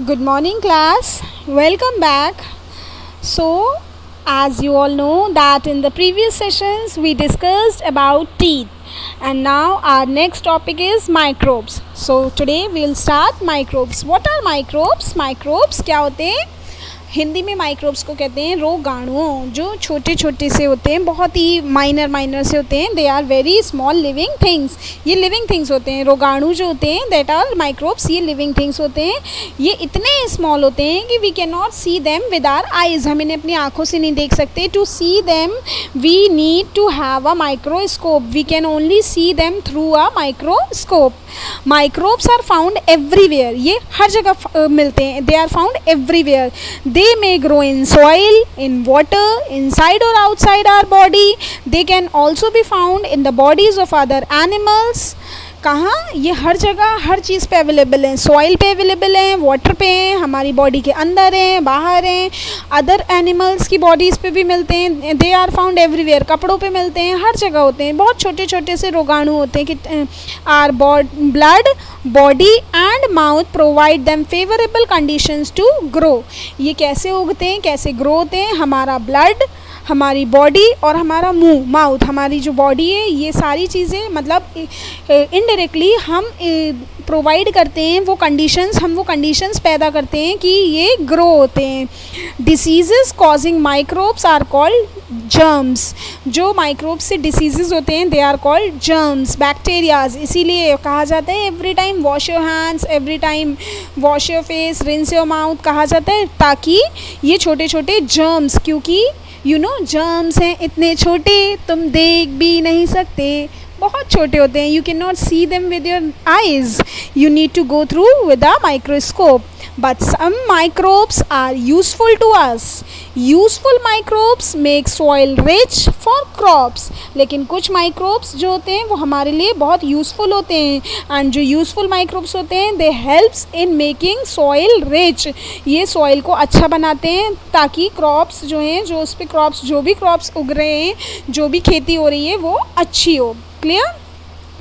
Good morning class, welcome back. So as you all know that in the previous sessions we discussed about teeth and now our next topic is microbes. So today we will start microbes. What are microbes? Microbes क्या होते हैं? हिंदी में microbes को कहते हैं रोगाणुओं, जो छोटे छोटे से होते हैं, बहुत ही माइनर से होते हैं. They are very small living things. ये लिविंग थिंग्स होते हैं. रोगाणु जो होते हैं दैट आर माइक्रोब्स, ये लिविंग थिंग्स होते हैं. ये इतने स्मॉल होते हैं कि we can not see them with our eyes. हम इन्हें अपनी आँखों से नहीं देख सकते. To see them we need to have a microscope. We can only see them through a microscope. Microbes are found everywhere. ये हर जगह मिलते हैं. They are found everywhere. They may grow in soil, in water, inside or outside our body. They can also be found in the bodies of other animals. कहाँ? ये हर जगह हर चीज़ पे अवेलेबल हैं. सॉइल पे अवेलेबल हैं, वाटर पे हैं, हमारी बॉडी के अंदर हैं, बाहर हैं, अदर एनिमल्स की बॉडीज़ पे भी मिलते हैं. They are found everywhere. कपड़ों पे मिलते हैं, हर जगह होते हैं. बहुत छोटे छोटे से रोगाणु होते हैं कि our blood, body and mouth provide them favourable conditions to grow. ये कैसे उगते हैं, कैसे ग्रो होते हैं? हमारा ब्लड, हमारी बॉडी और हमारा मुंह, माउथ, हमारी जो बॉडी है, ये सारी चीज़ें मतलब इनडायरेक्टली हम प्रोवाइड करते हैं वो कंडीशंस. हम वो कंडीशंस पैदा करते हैं कि ये ग्रो होते हैं. Diseases causing microbes are called germs. जो माइक्रोब्स से डिसीजेस होते हैं they are called germs, bacterias. इसीलिए कहा जाता है every time wash your hands, every time wash your face, rinse your mouth कहा जाता है, ताकि ये छोटे छोटे जर्म्स, क्योंकि जर्म्स हैं इतने छोटे तुम देख भी नहीं सकते, बहुत छोटे होते हैं. You can not see them with your eyes. You need to go through with a microscope. But some microbes are useful to us. Useful microbes make soil rich for crops. लेकिन कुछ माइक्रोब्स जो होते हैं वो हमारे लिए बहुत useful होते हैं. एंड जो यूजफुल माइक्रोब्स होते हैं दे helps in making soil rich. ये सॉइल को अच्छा बनाते हैं ताकि क्रॉप्स जो हैं, जो उस पर क्रॉप्स, जो भी क्रॉप्स उग रहे हैं, जो भी खेती हो रही है वो अच्छी हो. Clear?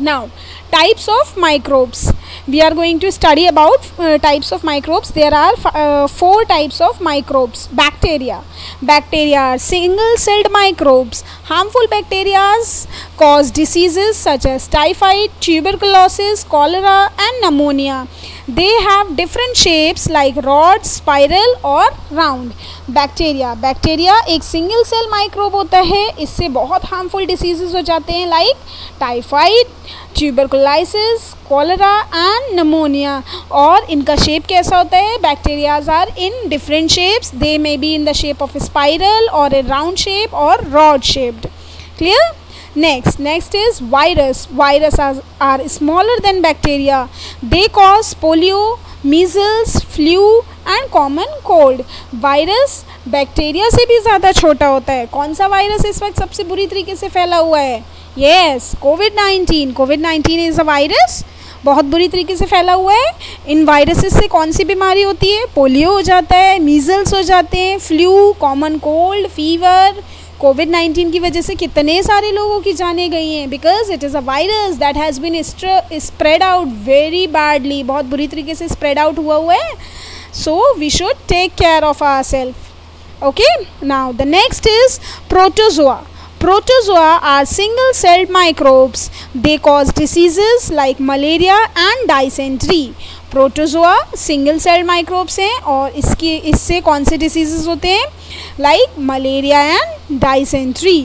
Now, types of microbes. We are going to study about types of microbes. There are 4 types of microbes. Bacteria. Bacteria are single-celled microbes. Harmful bacteria cause diseases such as typhoid, tuberculosis, cholera, and pneumonia. They have different shapes like rod, spiral और round. Bacteria एक single cell microbe होता है. इससे बहुत harmful diseases हो जाते हैं like typhoid, tuberculosis, cholera and pneumonia. और इनका शेप कैसा होता है? Bacterias are in different shapes. They may be in the shape of spiral और ए राउंड शेप और rod shaped. Clear? Next is virus. Virus are smaller than bacteria. They cause polio, measles, flu and common cold. Virus bacteria से भी ज़्यादा छोटा होता है. कौन सा वायरस इस वक्त सबसे बुरी तरीके से फैला हुआ है? Yes, covid. Covid is a virus, बहुत बुरी तरीके से फैला हुआ है. इन वायरसेस से कौन सी बीमारी होती है? पोलियो हो जाता है, मीजल्स हो जाते हैं, फ्लू, कॉमन कोल्ड, फीवर. कोविड-19 की वजह से कितने सारे लोगों की जानें गई हैं, because it is a virus that has been spread out very badly. बहुत बुरी तरीके से स्प्रेड आउट हुआ है. So we should take care of our self. Okay, now the next is protozoa. Protozoa are single-celled microbes. They cause diseases like malaria and dysentery. Protozoa single cell microbes हैं और इससे कौन से diseases होते हैं? Like malaria and dysentery.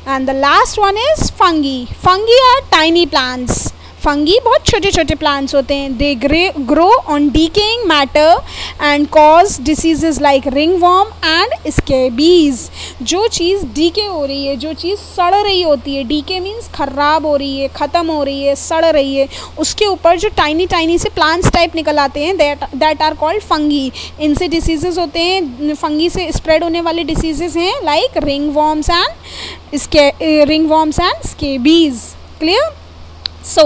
And the last one is fungi. Fungi are tiny plants. Fungi बहुत छोटे छोटे प्लांट्स होते हैं. They grow on decaying matter and cause diseases like ringworm and scabies. जो चीज़ डीके हो रही है, जो चीज़ सड़ रही होती है, डीके मीन्स खराब हो रही है, ख़त्म हो रही है, सड़ रही है, उसके ऊपर जो टाइनी से प्लांट्स टाइप निकल आते हैं दैट आर कॉल्ड फंगी. इनसे डिसीजेज होते हैं. फंगी से स्प्रेड होने वाले डिसीजेज हैं like ringworms and scabies. Clear? So,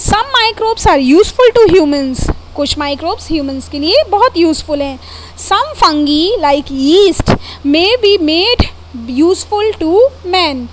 some microbes are useful to humans. कुछ माइक्रोब्स ह्यूमंस के लिए बहुत यूज़फुल हैं. Some fungi like yeast may be made useful to men.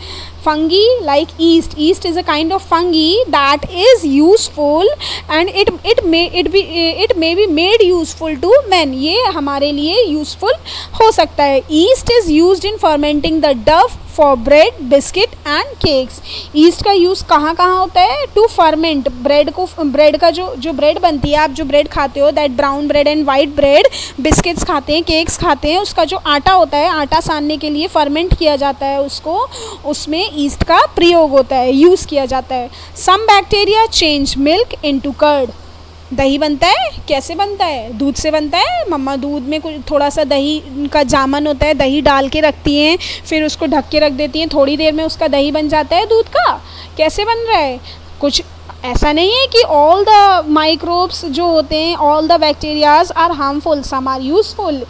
fungi like yeast. Yeast is a kind of fungi that is useful and it may be made useful to men. ये हमारे लिए useful हो सकता है. Yeast is used in fermenting the dough for bread, biscuit and cakes. yeast का use कहाँ कहाँ होता है? टू फर्मेंट ब्रेड को, ब्रेड का जो ब्रेड बनती है, आप जो ब्रेड खाते हो, that brown bread and white bread, biscuits खाते हैं, केक्स खाते हैं, उसका जो आटा होता है, आटा सानने के लिए फर्मेंट किया जाता है उसको, उसमें ईस्ट का प्रयोग होता है, यूज़ किया जाता है. Some bacteria change milk into curd. दही बनता है, कैसे बनता है? दूध से बनता है. मम्मा दूध में कुछ थोड़ा सा दही का जामन होता है, दही डाल के रखती हैं, फिर उसको ढक के रख देती हैं, थोड़ी देर में उसका दही बन जाता है दूध का. कैसे बन रहा है? कुछ ऐसा नहीं है कि ऑल द माइक्रोब्स जो होते हैं, all the bacterias are harmful, some are useful.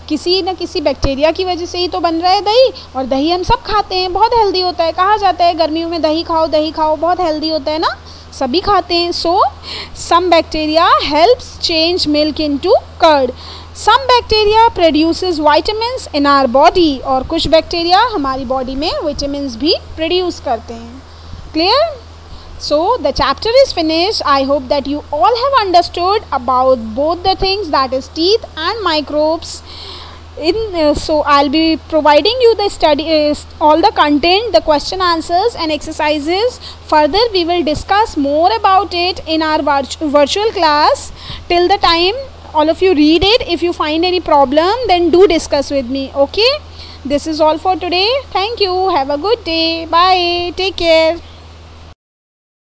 किसी न किसी बैक्टीरिया की वजह से ही तो बन रहा है दही. और दही हम सब खाते हैं, बहुत हेल्दी होता है. कहा जाता है गर्मियों में दही खाओ, बहुत हेल्दी होता है ना, सभी खाते हैं. So some bacteria helps change milk into curd. Some bacteria produces vitamins in our body. और कुछ बैक्टीरिया हमारी बॉडी में विटामिन्स भी प्रोड्यूस करते हैं. Clear? So the chapter is finished. I hope that you all have understood about both the things, that is teeth and microbes. So I'll be providing you the study, all the content, the question answers and exercises. Further we will discuss more about it in our virtual class. Till the time, all of you read it. If you find any problem, then do discuss with me. Okay, this is all for today. Thank you. Have a good day. Bye. Take care.